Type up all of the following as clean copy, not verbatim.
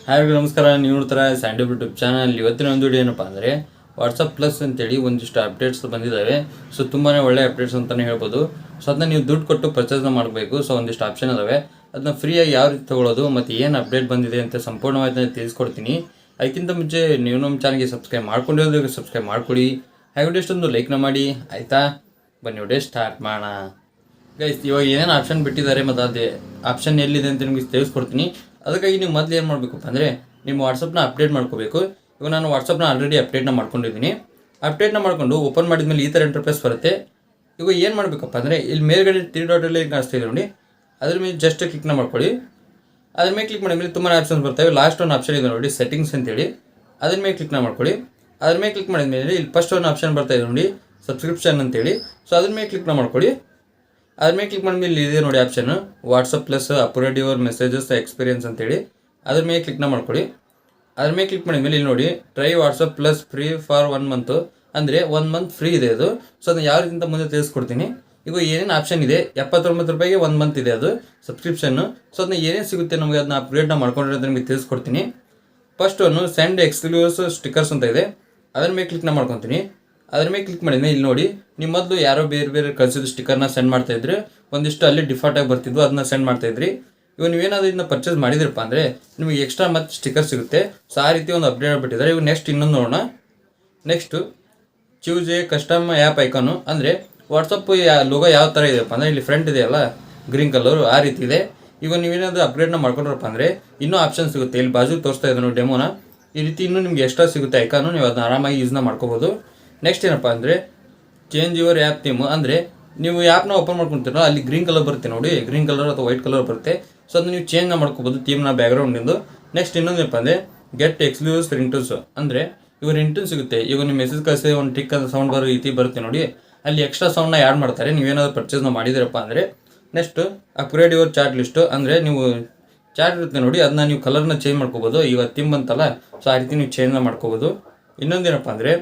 Hi ನಮಸ್ಕಾರ, ನೀವು ನೋಡ್ತಾರೆ ಸ್ಯಾಂಡಿ ಯೂಟ್ಯೂಬ್ ಚಾನಲ್. ಇವತ್ತಿನ ಒಂದು ವಿಡಿಯೋ ಏನಪ್ಪ ಅಂದರೆ ವಾಟ್ಸಪ್ ಪ್ಲಸ್ ಅಂತೇಳಿ ಒಂದಿಷ್ಟು ಅಪ್ಡೇಟ್ಸ್ ಬಂದಿದ್ದಾವೆ. ಸೊ ತುಂಬಾ ಒಳ್ಳೆ ಅಪ್ಡೇಟ್ಸ್ ಅಂತಲೇ ಹೇಳ್ಬೋದು. ಸೊ ಅದನ್ನ ನೀವು ದುಡ್ಡು ಕೊಟ್ಟು ಪರ್ಚೇಸ್ನ ಮಾಡಬೇಕು. ಸೊ ಒಂದಿಷ್ಟು ಆಪ್ಷನ್ ಇದಾವೆ, ಅದನ್ನ ಫ್ರೀಯಾಗಿ ಯಾವ ರೀತಿ ತೊಗೊಳ್ಳೋದು ಮತ್ತು ಏನು ಅಪ್ಡೇಟ್ ಬಂದಿದೆ ಅಂತ ಸಂಪೂರ್ಣವಾಗಿ ತಿಳಿಸ್ಕೊಡ್ತೀನಿ. ಅದಕ್ಕಿಂತ ಮುಂಚೆ ನೀವು ನಮ್ಮ ಚಾನಲ್ಗೆ ಸಬ್ಸ್ಕ್ರೈಬ್ ಮಾಡ್ಕೊಂಡಿರೋದು ಸಬ್ಸ್ಕ್ರೈಬ್ ಮಾಡ್ಕೊಳ್ಳಿ, ಹಾಗೆ ಎಷ್ಟೊಂದು ಲೈಕ್ನ ಮಾಡಿ ಆಯಿತಾ. ಬನ್ನಿ ವಿಡಿಯೋ ಸ್ಟಾರ್ಟ್ ಮಾಡೋಣ ಗೈಸ್. ಇವಾಗ ಏನೇನು ಆಪ್ಷನ್ ಬಿಟ್ಟಿದ್ದಾರೆ ಮತ್ತು ಅದೇ ಆಪ್ಷನ್ ಎಲ್ಲಿದೆ ಅಂತ ನಿಮಗೆ ತಿಳಿಸ್ಕೊಡ್ತೀನಿ. ಅದಕ್ಕಾಗಿ ನೀವು ಮೊದಲು ಏನು ಮಾಡಬೇಕಪ್ಪ ಅಂದರೆ ನಿಮ್ಮ ವಾಟ್ಸಪ್ನ ಅಪ್ಡೇಟ್ ಮಾಡ್ಕೋಬೇಕು. ಇವಾಗ ನಾನು ವಾಟ್ಸಪ್ನ ಆಲ್ರೆಡಿ ಅಪ್ಡೇಟ್ನ ಮಾಡ್ಕೊಂಡಿದ್ದೀನಿ. ಅಪ್ಡೇಟ್ನ ಮಾಡ್ಕೊಂಡು ಓಪನ್ ಮಾಡಿದ್ಮೇಲೆ ಈ ಥರ ಇಂಟರ್ಫೇಸ್ ಬರುತ್ತೆ. ಇವಾಗ ಏನು ಮಾಡಬೇಕಪ್ಪ ಅಂದರೆ ಇಲ್ಲಿ ಮೇಲ್ಗಡೆ 3 ಡಾಟ್ ಅಲ್ಲಿ ಕಾಣಿಸ್ತಾ ಇದೆ ನೋಡಿ, ಅದ್ರ ಮೇಲೆ ಜಸ್ಟ್ ಕ್ಲಿಕ್ನ ಮಾಡ್ಕೊಳ್ಳಿ. ಅದ್ರ ಮೇಲೆ ಕ್ಲಿಕ್ ಮಾಡಿದ್ಮೇಲೆ ತುಂಬಾ ಆಪ್ಷನ್ಸ್ ಬರ್ತವೆ. ಲಾಸ್ಟ್ ಒಂದು ಆಪ್ಷನ್ ಇದೆ ನೋಡಿ, ಸೆಟ್ಟಿಂಗ್ಸ್ ಅಂತೇಳಿ, ಅದ್ರ ಮೇಲೆ ಕ್ಲಿಕ್ನ ಮಾಡ್ಕೊಳ್ಳಿ. ಅದ್ರ ಮೇಲೆ ಕ್ಲಿಕ್ ಮಾಡಿದ್ಮೇಲೆ ಇಲ್ಲಿ ಫಸ್ಟ್ ಒಂದು ಆಪ್ಷನ್ ಬರ್ತಾ ಇದೆ ನೋಡಿ, ಸಬ್ಸ್ಕ್ರಿಪ್ಷನ್ ಅಂತೇಳಿ. ಸೊ ಅದ್ರ ಮೇಲೆ ಕ್ಲಿಕ್ನ ಮಾಡ್ಕೊಳ್ಳಿ. ಅದ್ರ ಮೇಲೆ ಕ್ಲಿಕ್ ಮಾಡಿದ್ಮೇಲೆ ಇದೆ ನೋಡಿ option WhatsApp plus upgrade your messages experience ಅಂತೇಳಿ, ಅದ್ರ ಮೇಲೆ ಕ್ಲಿಕ್ನ ಮಾಡ್ಕೊಳ್ಳಿ. ಅದ್ರ ಮೇಲೆ ಕ್ಲಿಕ್ ಮಾಡಿದ್ಮೇಲೆ ಇಲ್ಲಿ ನೋಡಿ try WhatsApp plus free for 1 month ಅಂದರೆ 1 ಮಂತ್ ಫ್ರೀ ಇದೆ ಅದು. ಸೊ ಅದನ್ನ ಯಾವ ರೀತಿ ಮುಂದೆ ತಿಳಿಸ್ಕೊಡ್ತೀನಿ. ಈಗ ಏನೇನು ಆಪ್ಷನ್ ಇದೆ, 79 ರೂಪಾಯಿಗೆ 1 ಮಂತ್ ಇದೆ ಅದು ಸಬ್ಸ್ಕ್ರಿಪ್ಷನ್ನು. ಸೊ ಅದನ್ನ ಏನೇನು ಸಿಗುತ್ತೆ ನಮಗೆ, ಅದನ್ನ ಅಪ್ಗ್ರೇಡ್ನ ಮಾಡ್ಕೊಂಡಿರೋದು ನಿಮಗೆ ತಿಳಿಸ್ಕೊಡ್ತೀನಿ. ಫಸ್ಟ್ ಒಂದು ಸೆಂಡ್ ಎಕ್ಸ್ಕ್ಲೂಸಿವ್ ಸ್ಟಿಕರ್ಸ್ ಅಂತ ಇದೆ, ಅದ್ರ ಮೇಲೆ ಕ್ಲಿಕ್ನ ಮಾಡ್ಕೊತೀನಿ. ಅದ್ರ ಮೇಲೆ ಕ್ಲಿಕ್ ಮಾಡಿದ್ಮೇಲೆ ಇಲ್ಲಿ ನೋಡಿ, ನಿಮ್ಮ ಮೊದಲು ಯಾರೋ ಬೇರೆ ಬೇರೆ ಕಳಿಸಿದ ಸ್ಟಿಕ್ಕರ್ನ ಸೆಂಡ್ ಮಾಡ್ತಾಯಿದ್ರಿ, ಒಂದಿಷ್ಟು ಅಲ್ಲಿ ಡಿಫಾಲ್ಟಾಗಿ ಬರ್ತಿದ್ವು, ಅದನ್ನ ಸೆಂಡ್ ಮಾಡ್ತಾಯಿದ್ರಿ. ಇವಾಗ ನೀವೇನಾದರೂ ಇದನ್ನ ಪರ್ಚೇಸ್ ಮಾಡಿದ್ರಪ್ಪ ಅಂದರೆ ನಿಮಗೆ ಎಕ್ಸ್ಟ್ರಾ ಮತ್ತು ಸ್ಟಿಕ್ಕರ್ ಸಿಗುತ್ತೆ. ಸೊ ಆ ರೀತಿ ಒಂದು ಅಪ್ಡೇಟ್ ಬಿಟ್ಟಿದ್ದಾರೆ. ಇವಾಗ ನೆಕ್ಸ್ಟ್ ಇನ್ನೊಂದು ನೋಡೋಣ. Next choose A custom app icon, ಅಂದರೆ ವಾಟ್ಸಪ್ ಲೋಗೋ ಯಾವ ಥರ ಇದೆಯಪ್ಪ ಅಂದರೆ ಇಲ್ಲಿ ಫ್ರಂಟ್ ಇದೆಯಲ್ಲ ಗ್ರೀನ್ ಕಲರು, ಆ ರೀತಿ ಇದೆ. ಈಗ ನೀವೇನಾದರೂ ಅಪ್ಗ್ರೇಡ್ನ ಮಾಡ್ಕೊಂಡ್ರಪ್ಪ ಅಂದರೆ ಇನ್ನೂ ಆಪ್ಷನ್ ಸಿಗುತ್ತೆ. ಇಲ್ಲಿ ಬಾಜು ತೋರಿಸ್ತಾ ಇದೆ ನೋಡಿ ಡೆಮೋನ, ಈ ರೀತಿ ಇನ್ನೂ ನಿಮಗೆ ಎಕ್ಸ್ಟ್ರಾ ಸಿಗುತ್ತೆ ಐಕಾನು, ನೀವು ಅದನ್ನ ಆರಾಮಾಗಿ ಯೂಸ್ನ ಮಾಡ್ಕೋಬೋದು. ನೆಕ್ಸ್ಟ್ ಏನಪ್ಪ ಅಂದರೆ ಚೇಂಜ್ ಯುವರ್ ಆ್ಯಪ್ ಥೀಮ್, ಅಂದರೆ ನೀವು ಆ್ಯಪ್ನ ಓಪನ್ ಮಾಡ್ಕೊತೀರೋ ಅಲ್ಲಿ ಗ್ರೀನ್ ಕಲರ್ ಬರುತ್ತೆ ನೋಡಿ, ಗ್ರೀನ್ ಕಲರ್ ಅಥವಾ ವೈಟ್ ಕಲರ್ ಬರುತ್ತೆ. ಸೊ ಅದನ್ನ ನೀವು ಚೇಂಜ್ನ ಮಾಡ್ಕೋಬೋದು ಥೀಮ್ನ ಬ್ಯಾಕ್ಗ್ರೌಂಡಿಂದು. ನೆಕ್ಸ್ಟ್ ಇನ್ನೊಂದೇನಪ್ಪ ಅಂದರೆ ಗೆಟ್ ಎಕ್ಸ್ಕ್ಲೂಸಿವ್ ರಿಂಗ್ಟೋನ್ಸ್, ಅಂದರೆ ಇವಾಗ ರಿಂಗ್ಟೋನ್ ಸಿಗುತ್ತೆ. ಈಗ ನಿಮ್ಮ ಮೆಸೇಜ್ ಕಳಿಸಿ ಒಂದು ಟಿಕ್ ಅಂತ ಸೌಂಡ್ ಬರೋ ರೀತಿ ಬರುತ್ತೆ ನೋಡಿ, ಅಲ್ಲಿ ಎಕ್ಸ್ಟ್ರಾ ಸೌಂಡ್ನ ಆ್ಯಡ್ ಮಾಡ್ತಾರೆ ನೀವೇನಾದರೂ ಪರ್ಚೇಸ್ನ ಮಾಡಿದಿರಪ್ಪ ಅಂದರೆ. Next upgrade your chat list, ಅಂದರೆ ನೀವು ಚಾಟ್ ಇರುತ್ತೆ ನೋಡಿ, ಅದನ್ನ ನೀವು ಕಲರ್ನ ಚೇಂಜ್ ಮಾಡ್ಕೋಬೋದು. ಇವಾಗ ಥೀಮ್ ಬಂತಲ್ಲ, ಸೊ ಆ ರೀತಿ ನೀವು ಚೇಂಜ್ನ ಮಾಡ್ಕೋಬೋದು. ಇನ್ನೊಂದೇನಪ್ಪ ಅಂದರೆ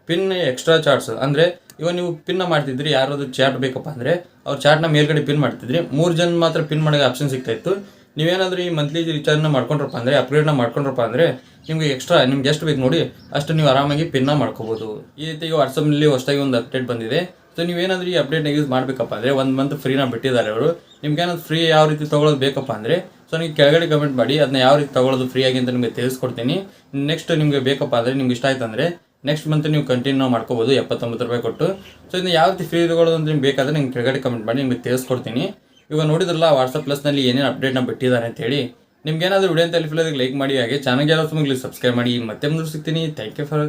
ಪಿನ್ ಎಕ್ಸ್ಟ್ರಾ ಚಾಟ್ಸ್, ಅಂದರೆ ಇವಾಗ ನೀವು ಪಿನ್ನ ಮಾಡ್ತಿದ್ರಿ, ಯಾರಾದರೂ ಚಾಟ್ ಬೇಕಪ್ಪ ಅಂದರೆ ಅವ್ರು ಚಾಟ್ನ ಮೇಲ್ಗಡೆ ಪಿನ್ ಮಾಡ್ತಿದ್ರಿ, 3 ಜನ ಮಾತ್ರ ಪಿನ್ ಮಾಡೋ ಆಪ್ಷನ್ ಸಿಗ್ತಾಯಿತ್ತು. ನೀವೇನಾದರೂ ಈ ಮಂತ್ಲಿ ರಿಚಾರ್ಜ್ನ ಮಾಡ್ಕೊಂಡ್ರಪ್ಪ ಅಂದರೆ ಅಪ್ಗ್ರೇಡ್ನ ಮಾಡ್ಕೊಂಡ್ರಪ್ಪ ಅಂದರೆ ನಿಮಗೆ ಎಕ್ಸ್ಟ್ರಾ ನಿಮ್ಗೆ ಎಷ್ಟು ಬೇಕು ನೋಡಿ ಅಷ್ಟು ನೀವು ಆರಾಮಾಗಿ ಪಿನ್ನ ಮಾಡ್ಕೋಬೋದು. ಈ ರೀತಿ ವಾಟ್ಸಪ್ನಲ್ಲಿ ಹೊಸದಾಗಿ ಒಂದು ಅಪ್ಡೇಟ್ ಬಂದಿದೆ. ಸೊ ನೀವೇನಾದರೂ ಈ ಅಪ್ಡೇಟ್ನ ಯೂಸ್ ಮಾಡಬೇಕಪ್ಪ ಅಂದರೆ 1 ಮಂತ್ ಫ್ರೀನ ಬಿಟ್ಟಿದ್ದಾರೆ ಅವರು. ನಿಮ್ಗೇನಾದ್ರು ಫ್ರೀ ಯಾವ ರೀತಿ ತೊಗೊಳೋದು ಬೇಕಪ್ಪ ಅಂದರೆ ಸೊ ನೀವು ಕೆಳಗಡೆ ಕಮೆಂಟ್ ಮಾಡಿ, ಅದನ್ನ ಯಾವ ರೀತಿ ತೊಗೊಳೋದು ಫ್ರೀಯಾಗಿ ಅಂತ ನಿಮಗೆ ತಿಳಿಸ್ಕೊಡ್ತೀನಿ. ನೆಕ್ಸ್ಟ್ ನಿಮಗೆ ಬೇಕಪ್ಪ ಅಂದರೆ ನಿಮ್ಗೆ ಇಷ್ಟ ಆಯ್ತು ಅಂದರೆ ನೆಕ್ಸ್ಟ್ ಮಂತ್ ನೀವು ಕಂಟಿನ್ಯೂ ಮಾಡ್ಕೋಬೋದು 79 ರೂಪಾಯಿ ಕೊಟ್ಟು. ಸೊ ಇದನ್ನ ಯಾವ ರೀತಿ ಫ್ರೀ ತೊಗೊಳ್ಳೋದು ಅಂತ ನಿಮ್ಗೆ ಬೇಕಾದರೆ ನಿಮ್ಗೆ ಕೆಳಗಡೆ ಕಮೆಂಟ್ ಮಾಡಿ ನಿಮಗೆ ತಿಳಿಸ್ಕೊಡ್ತೀನಿ. ಇವಾಗ ನೋಡಿದ್ರಲ್ಲ ವಾಟ್ಸಪ್ ಪ್ಲಸ್ನಲ್ಲಿ ಏನೇನು ಅಪ್ಡೇಟ್ನ ಬಿಟ್ಟಿದ್ದಾರೆ ಅಂತೇಳಿ. ನಿಮ್ಗೆ ಏನಾದರೂ ವಿಡಿಯೋ ಅಂತ ಲೈಕ್ ಮಾಡಿ, ಹಾಗೆ ಚಾನಲ್ಗೆ ಯಾರು ಸಬ್ಸ್ಕ್ರೈಬ್ ಮಾಡಿ. ಮತ್ತೆ ಮುಂದೆ ಸಿಗ್ತೀನಿ. Thank you for